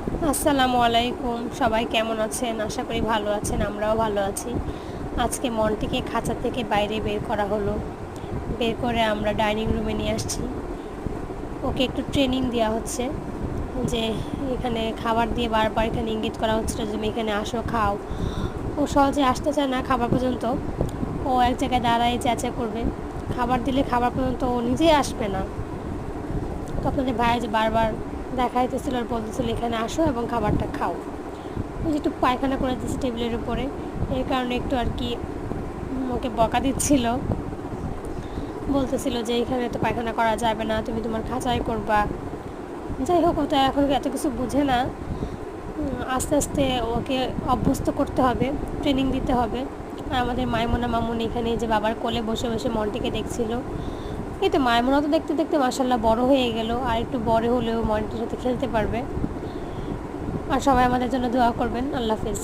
আসসালামু আলাইকুম, সবাই কেমন আছেন? আশা করি ভালো আছেন, আমরাও ভালো আছি। আজকে মন্টিকে খাঁচা থেকে বাইরে বের করা হলো। বের করে আমরা ডাইনিং রুমে নিয়ে আসছি। ওকে একটু ট্রেনিং দেওয়া হচ্ছে যে এখানে খাবার দিয়ে বারবার এখানে ইঙ্গিত করা হচ্ছিল যে তুমি এখানে আসো, খাও। ও সহজে আসতে চায় না খাবার পর্যন্ত। ও এক জায়গায় দাঁড়ায় চেঁচা করবে। খাবার দিলে খাবার পর্যন্ত ও নিজেই আসবে না। তো আপনাদের ভাই যে বারবার দেখাইতেছিল আর বলতেছিল এখানে আসো এবং খাবারটা খাও। ওই যে একটু পায়খানা করে দিচ্ছে টেবিলের উপরে, এর কারণে একটু আর কি ওকে বকা দিচ্ছিল। বলতেছিল যে এখানে তো পায়খানা করা যাবে না, তুমি তোমার খাঁচাই করবা। যাই হোক, ও তো এখন এত কিছু বুঝে না। আস্তে আস্তে ওকে অভ্যস্ত করতে হবে, ট্রেনিং দিতে হবে। আর আমাদের মাইমুনা মামুন এখানে যে বাবার কোলে বসে বসে মন্টিকে দেখছিল। এই তো মাইমুনা তো দেখতে দেখতে মাশাল্লাহ বড় হয়ে গেল, আর একটু বড় হলেও মন্টির সাথে খেলতে পারবে। আর সবাই আমাদের জন্য দোয়া করবেন। আল্লাহ হাফিজ।